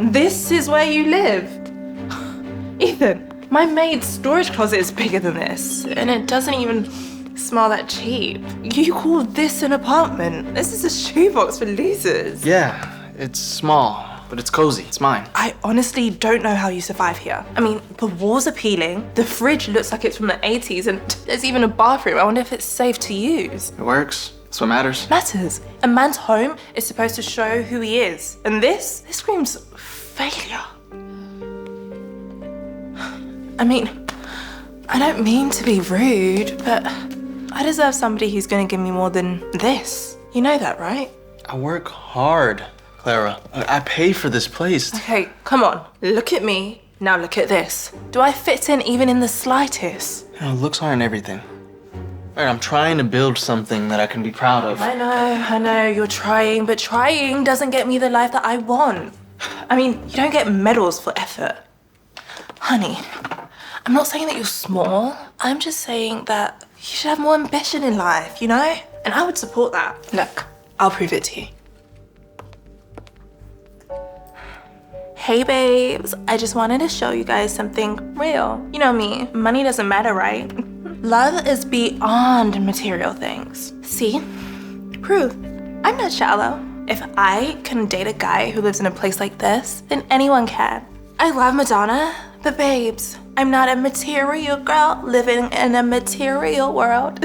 This is where you lived? Ethan, my maid's storage closet is bigger than this, and it doesn't even smell that cheap. You call this an apartment? This is a shoebox for losers. Yeah, it's small, but it's cozy. It's mine. I honestly don't know how you survive here. I mean, the walls are peeling, the fridge looks like it's from the 80s, and there's even a bathroom. I wonder if it's safe to use. It works. That's what matters. Matters. A man's home is supposed to show who he is. And this screams failure. I mean, I don't mean to be rude, but I deserve somebody who's gonna give me more than this. You know that, right? I work hard, Clara. I pay for this place. Okay, come on. Look at me. Now look at this. Do I fit in even in the slightest? You know, looks aren't everything. All right, I'm trying to build something that I can be proud of. I know, you're trying, but trying doesn't get me the life that I want. I mean, you don't get medals for effort. Honey, I'm not saying that you're small. I'm just saying that you should have more ambition in life, you know? And I would support that. Look, I'll prove it to you. Hey babes, I just wanted to show you guys something real. You know me, money doesn't matter, right? Love is beyond material things. See? Proof. I'm not shallow. If I can date a guy who lives in a place like this, then anyone can. I love Madonna, but babes, I'm not a material girl living in a material world.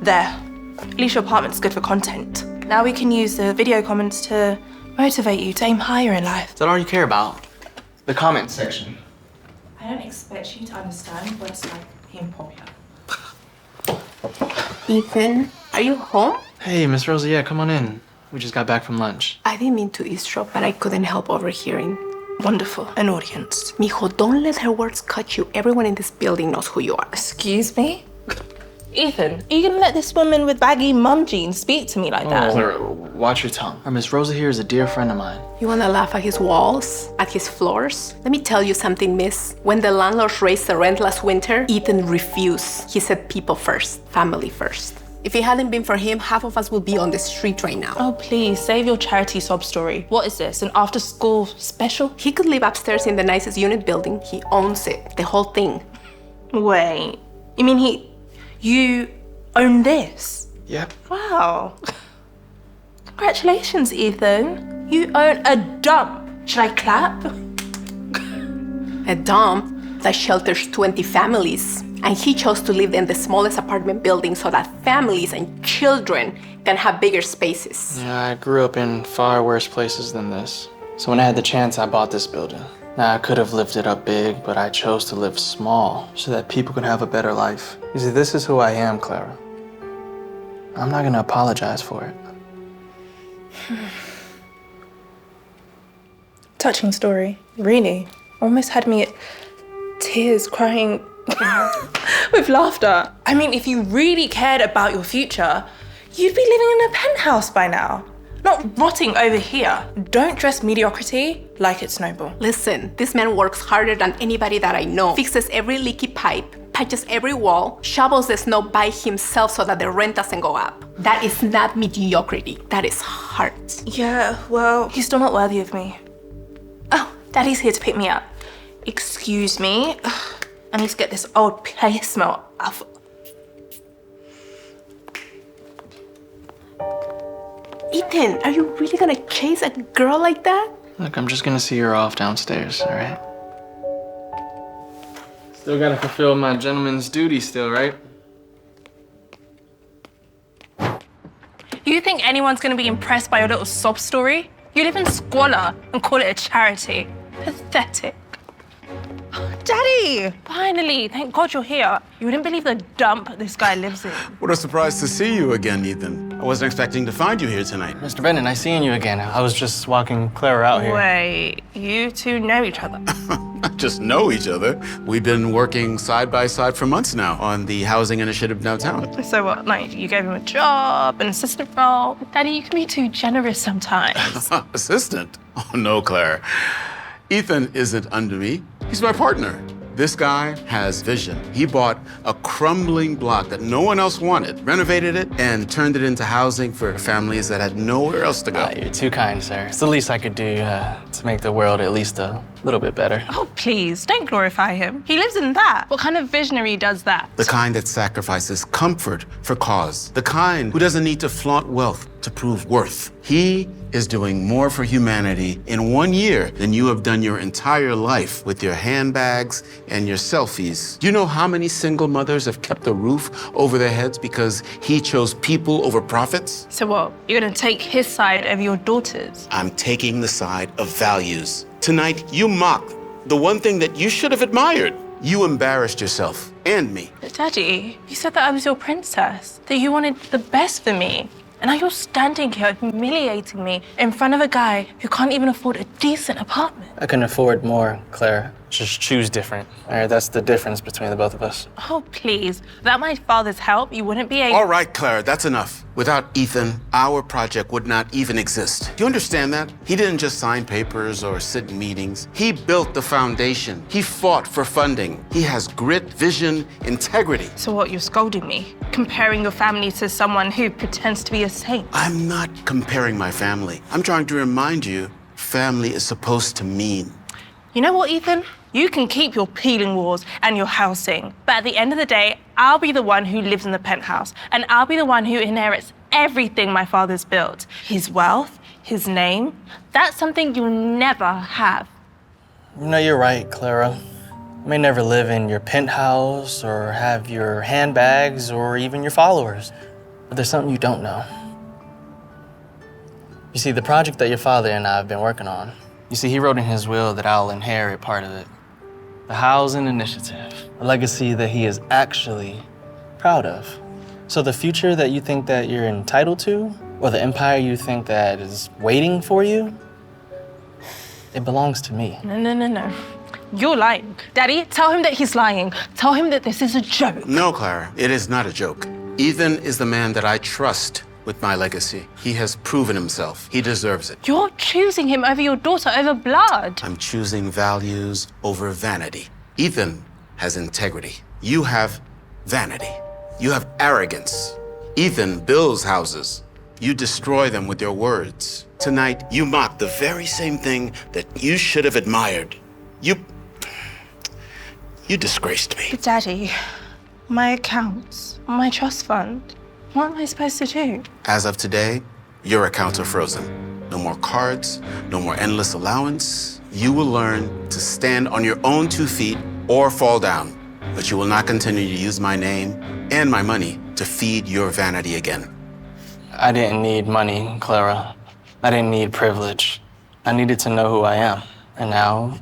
There. At least your apartment's good for content. Now we can use the video comments to motivate you to aim higher in life. Is that all you care about? The comment section. I don't expect you to understand what it's like being popular. Ethan, are you home? Hey, Miss Rosa, yeah, come on in. We just got back from lunch. I didn't mean to eavesdrop, but I couldn't help overhearing. Wonderful. An audience. Mijo, don't let her words cut you. Everyone in this building knows who you are. Excuse me? Ethan, are you gonna let this woman with baggy mum jeans speak to me like that? Clara, watch your tongue. Miss Rosa here is a dear friend of mine. You wanna laugh at his walls? At his floors? Let me tell you something, miss. When the landlords raised the rent last winter, Ethan refused. He said people first, family first. If it hadn't been for him, half of us would be on the street right now. Oh, please, save your charity sob story. What is this, an after-school special? He could live upstairs in the nicest unit building. He owns it, the whole thing. Wait, you mean you own this? Yep. Wow. Congratulations, Ethan. You own a dump. Should I clap? A dump that shelters 20 families. And he chose to live in the smallest apartment building so that families and children can have bigger spaces. Yeah, I grew up in far worse places than this. So when I had the chance, I bought this building. Now, I could have lived it up big, but I chose to live small so that people could have a better life. You see, this is who I am, Clara. I'm not gonna apologize for it. Touching story, really. Almost had me at tears, crying with laughter. I mean, if you really cared about your future, you'd be living in a penthouse by now, not rotting over here. Don't dress mediocrity like it's noble. Listen, this man works harder than anybody that I know. Fixes every leaky pipe, patches every wall, shovels the snow by himself so that the rent doesn't go up. That is not mediocrity. That is heart. Yeah, well, he's still not worthy of me. Oh, Daddy's here to pick me up. Excuse me. I need to get this old place smell off. Ethan, are you really gonna chase a girl like that? Look, I'm just gonna see her off downstairs, all right? Still gotta fulfill my gentleman's duty still, right? You think anyone's gonna be impressed by your little sob story? You live in squalor and call it a charity. Pathetic. Daddy! Finally, thank God you're here. You wouldn't believe the dump this guy lives in. What a surprise to see you again, Ethan. I wasn't expecting to find you here tonight. Mr. Bennett, nice seeing you again. I was just walking Clara out here. Wait, you two know each other? Not just know each other. We've been working side by side for months now on the housing initiative downtown. So what, like, you gave him a job, an assistant role? Daddy, you can be too generous sometimes. Assistant? Oh, no, Clara. Ethan isn't under me. He's my partner. This guy has vision. He bought a crumbling block that no one else wanted, renovated it, and turned it into housing for families that had nowhere else to go. You're too kind, sir. It's the least I could do to make the world at least a little bit better. Oh, please, don't glorify him. He lives in that. What kind of visionary does that? The kind that sacrifices comfort for cause. The kind who doesn't need to flaunt wealth to prove worth. He is doing more for humanity in 1 year than you have done your entire life with your handbags and your selfies. Do you know how many single mothers have kept a roof over their heads because he chose people over profits? So what? You're gonna take his side over your daughter's? I'm taking the side of values. Tonight, you mocked the one thing that you should have admired. You embarrassed yourself and me. But Daddy, you said that I was your princess, that you wanted the best for me. And now you're standing here humiliating me in front of a guy who can't even afford a decent apartment. I can afford more, Clara. Just choose different. All right, that's the difference between the both of us. Oh, please. Without my father's help, you wouldn't be able... All right, Clara, that's enough. Without Ethan, our project would not even exist. Do you understand that? He didn't just sign papers or sit in meetings. He built the foundation. He fought for funding. He has grit, vision, integrity. So what, you're scolding me? Comparing your family to someone who pretends to be a saint? I'm not comparing my family. I'm trying to remind you, family is supposed to mean. You know what, Ethan? You can keep your peeling walls and your housing, but at the end of the day, I'll be the one who lives in the penthouse, and I'll be the one who inherits everything my father's built. His wealth, his name, that's something you'll never have. You know, you're right, Clara. You may never live in your penthouse or have your handbags or even your followers, but there's something you don't know. You see, the project that your father and I have been working on, you see, he wrote in his will that I'll inherit part of it. The housing initiative, a legacy that he is actually proud of. So the future that you think that you're entitled to, or the empire you think that is waiting for you, it belongs to me. No. You're lying. Daddy, tell him that he's lying. Tell him that this is a joke. No, Clara, it is not a joke. Ethan is the man that I trust with my legacy. He has proven himself. He deserves it. You're choosing him over your daughter, over blood. I'm choosing values over vanity. Ethan has integrity. You have vanity. You have arrogance. Ethan builds houses. You destroy them with your words. Tonight, you mock the very same thing that you should have admired. You disgraced me. But Daddy, my accounts, my trust fund, what am I supposed to do? As of today, your accounts are frozen. No more cards, no more endless allowance. You will learn to stand on your own 2 feet or fall down. But you will not continue to use my name and my money to feed your vanity again. I didn't need money, Clara. I didn't need privilege. I needed to know who I am. And now,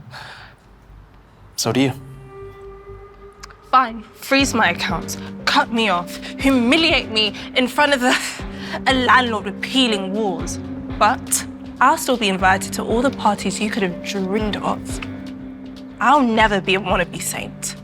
so do you. Fine, freeze my accounts, cut me off, humiliate me in front of a landlord with peeling walls. But I'll still be invited to all the parties you could have dreamed of. I'll never be a wannabe saint.